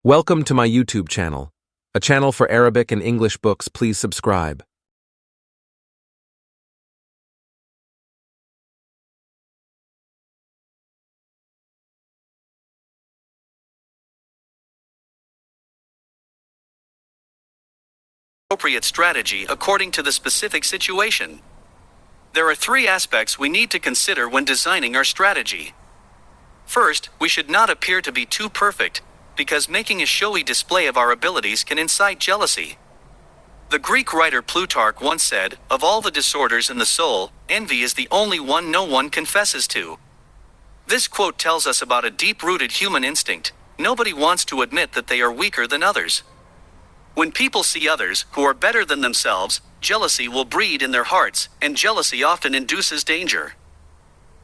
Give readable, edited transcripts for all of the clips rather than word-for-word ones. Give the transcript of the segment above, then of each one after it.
Welcome to my YouTube channel, a channel for Arabic and English books. Please subscribe. Appropriate strategy according to the specific situation. There are three aspects we need to consider when designing our strategy. First, we should not appear to be too perfect, because making a showy display of our abilities can incite jealousy. The Greek writer Plutarch once said, "Of all the disorders in the soul, envy is the only one no one confesses to." This quote tells us about a deep-rooted human instinct. Nobody wants to admit that they are weaker than others. When people see others who are better than themselves, jealousy will breed in their hearts, and jealousy often induces danger.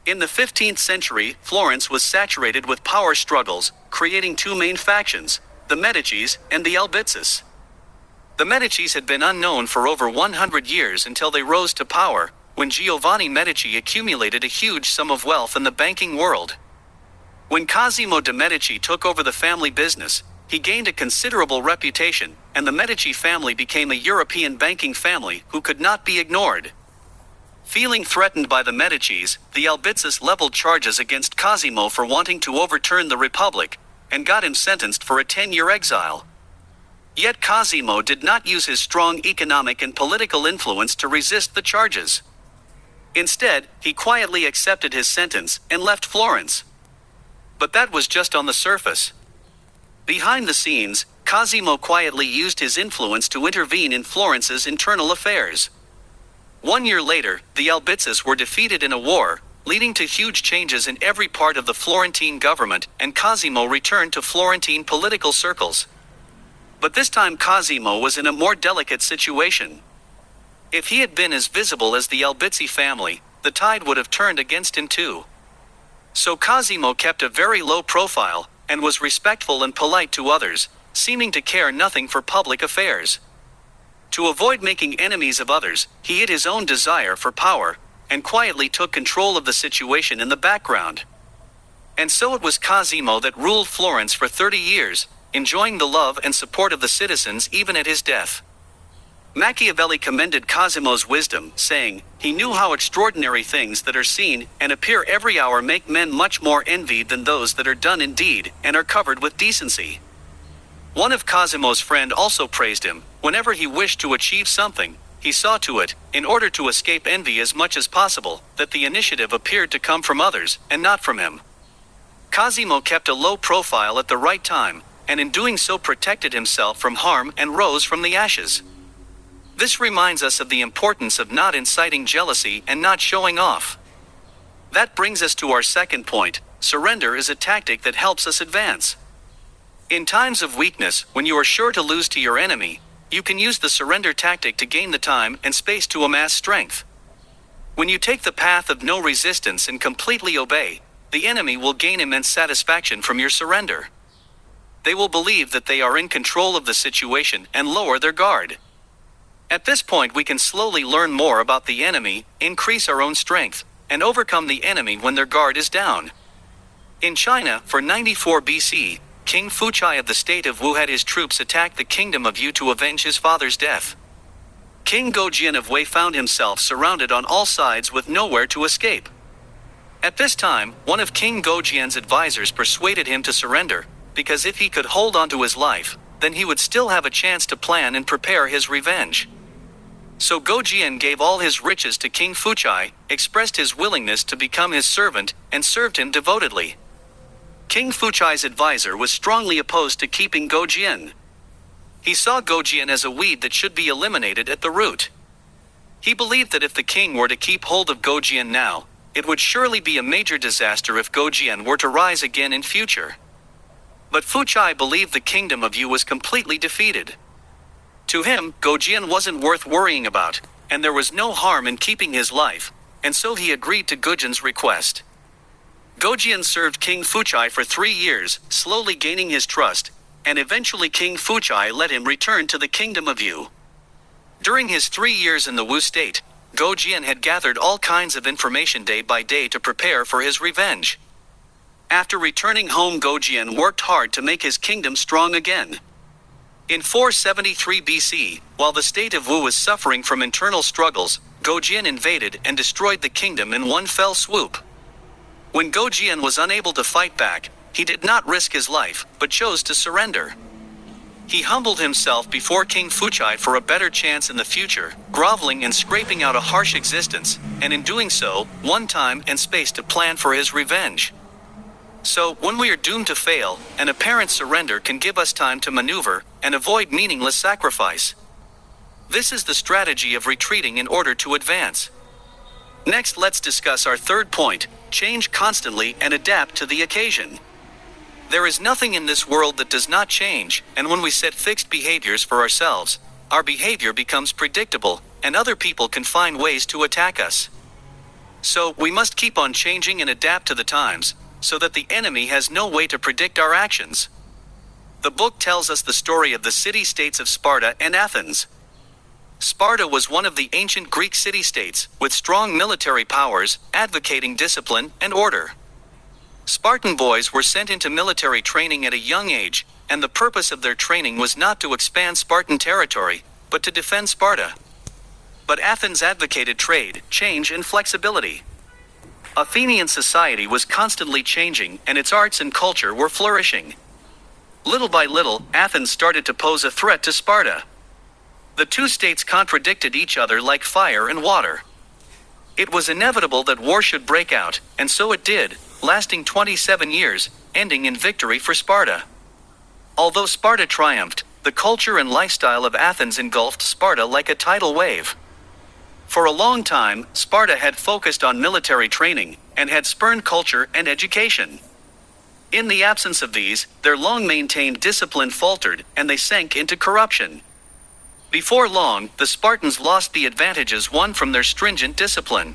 In the 15th century, Florence was saturated with power struggles, creating two main factions, the Medicis and the Albizzi. The Medicis had been unknown for over 100 years until they rose to power, when Giovanni Medici accumulated a huge sum of wealth in the banking world. When Cosimo de' Medici took over the family business, he gained a considerable reputation, and the Medici family became a European banking family who could not be ignored. Feeling threatened by the Medicis, the Albizzi leveled charges against Cosimo for wanting to overturn the Republic, and got him sentenced for a 10-year exile. Yet Cosimo did not use his strong economic and political influence to resist the charges. Instead, he quietly accepted his sentence and left Florence. But that was just on the surface. Behind the scenes, Cosimo quietly used his influence to intervene in Florence's internal affairs. 1 year later, the Albizzi were defeated in a war, leading to huge changes in every part of the Florentine government, and Cosimo returned to Florentine political circles. But this time Cosimo was in a more delicate situation. If he had been as visible as the Albizzi family, the tide would have turned against him too. So Cosimo kept a very low profile, and was respectful and polite to others, seeming to care nothing for public affairs. To avoid making enemies of others, he hid his own desire for power, and quietly took control of the situation in the background. And so it was Cosimo that ruled Florence for 30 years, enjoying the love and support of the citizens even at his death. Machiavelli commended Cosimo's wisdom, saying, "He knew how extraordinary things that are seen and appear every hour make men much more envied than those that are done indeed, and are covered with decency." One of Cosimo's friends also praised him. Whenever he wished to achieve something, he saw to it, in order to escape envy as much as possible, that the initiative appeared to come from others, and not from him. Cosimo kept a low profile at the right time, and in doing so protected himself from harm and rose from the ashes. This reminds us of the importance of not inciting jealousy and not showing off. That brings us to our second point: surrender is a tactic that helps us advance. In times of weakness, when you are sure to lose to your enemy, you can use the surrender tactic to gain the time and space to amass strength. When you take the path of no resistance and completely obey, the enemy will gain immense satisfaction from your surrender. They will believe that they are in control of the situation and lower their guard. At this point we can slowly learn more about the enemy, increase our own strength, and overcome the enemy when their guard is down. In China, for 94 BC, King Fuchai of the state of Wu had his troops attack the kingdom of Yu to avenge his father's death. King Gojian of Wei found himself surrounded on all sides with nowhere to escape. At this time, one of King Gojian's advisors persuaded him to surrender, because if he could hold on to his life, then he would still have a chance to plan and prepare his revenge. So Gojian gave all his riches to King Fuchai, expressed his willingness to become his servant, and served him devotedly. King Fuchai's advisor was strongly opposed to keeping Gojian. He saw Gojian as a weed that should be eliminated at the root. He believed that if the king were to keep hold of Gojian now, it would surely be a major disaster if Gojian were to rise again in future. But Fuchai believed the kingdom of Yu was completely defeated. To him, Gojian wasn't worth worrying about, and there was no harm in keeping his life, and so he agreed to Gojian's request. Gojian served King Fuchai for 3 years, slowly gaining his trust, and eventually King Fuchai let him return to the kingdom of Yu. During his 3 years in the Wu state, Gojian had gathered all kinds of information day by day to prepare for his revenge. After returning home, Gojian worked hard to make his kingdom strong again. In 473 BC, while the state of Wu was suffering from internal struggles, Gojian invaded and destroyed the kingdom in one fell swoop. When Gojian was unable to fight back, he did not risk his life, but chose to surrender. He humbled himself before King Fuchai for a better chance in the future, groveling and scraping out a harsh existence, and in doing so, won time and space to plan for his revenge. So, when we are doomed to fail, an apparent surrender can give us time to maneuver and avoid meaningless sacrifice. This is the strategy of retreating in order to advance. Next, let's discuss our third point: change constantly and adapt to the occasion. There is nothing in this world that does not change, and when we set fixed behaviors for ourselves, our behavior becomes predictable, and other people can find ways to attack us. So, we must keep on changing and adapt to the times, so that the enemy has no way to predict our actions. The book tells us the story of the city-states of Sparta and Athens. Sparta was one of the ancient Greek city-states, with strong military powers, advocating discipline and order. Spartan boys were sent into military training at a young age, and the purpose of their training was not to expand Spartan territory, but to defend Sparta. But Athens advocated trade, change, and flexibility. Athenian society was constantly changing, and its arts and culture were flourishing. Little by little, Athens started to pose a threat to Sparta. The two states contradicted each other like fire and water. It was inevitable that war should break out, and so it did, lasting 27 years, ending in victory for Sparta. Although Sparta triumphed, the culture and lifestyle of Athens engulfed Sparta like a tidal wave. For a long time, Sparta had focused on military training, and had spurned culture and education. In the absence of these, their long-maintained discipline faltered, and they sank into corruption. Before long, the Spartans lost the advantages won from their stringent discipline.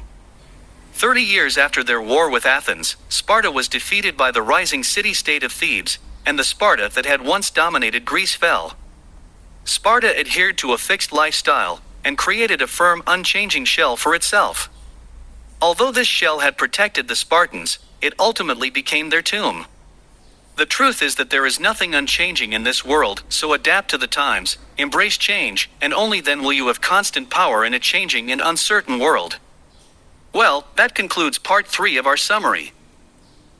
30 years after their war with Athens, Sparta was defeated by the rising city-state of Thebes, and the Sparta that had once dominated Greece fell. Sparta adhered to a fixed lifestyle, and created a firm, unchanging shell for itself. Although this shell had protected the Spartans, it ultimately became their tomb. The truth is that there is nothing unchanging in this world, so adapt to the times, embrace change, and only then will you have constant power in a changing and uncertain world. Well, that concludes part 3 of our summary.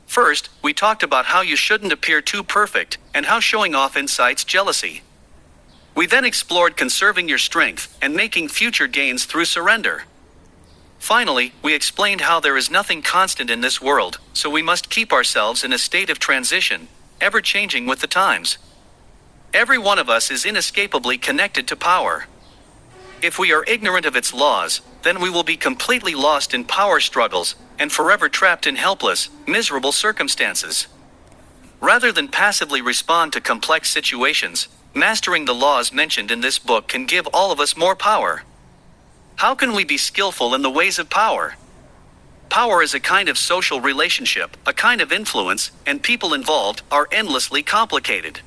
First, we talked about how you shouldn't appear too perfect, and how showing off incites jealousy. We then explored conserving your strength, and making future gains through surrender. Finally, we explained how there is nothing constant in this world, so we must keep ourselves in a state of transition, ever changing with the times. Every one of us is inescapably connected to power. If we are ignorant of its laws, then we will be completely lost in power struggles, and forever trapped in helpless, miserable circumstances. Rather than passively respond to complex situations, mastering the laws mentioned in this book can give all of us more power. How can we be skillful in the ways of power? Power is a kind of social relationship, a kind of influence, and people involved are endlessly complicated.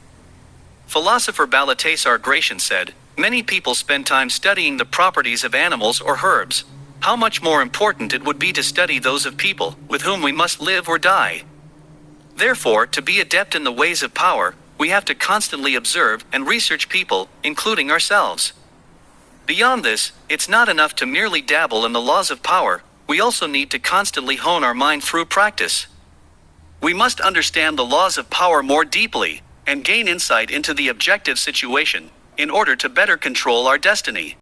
Philosopher Baltasar Gracian said, "Many people spend time studying the properties of animals or herbs. How much more important it would be to study those of people, with whom we must live or die." Therefore, to be adept in the ways of power, we have to constantly observe and research people, including ourselves. Beyond this, it's not enough to merely dabble in the laws of power, we also need to constantly hone our mind through practice. We must understand the laws of power more deeply, and gain insight into the objective situation, in order to better control our destiny.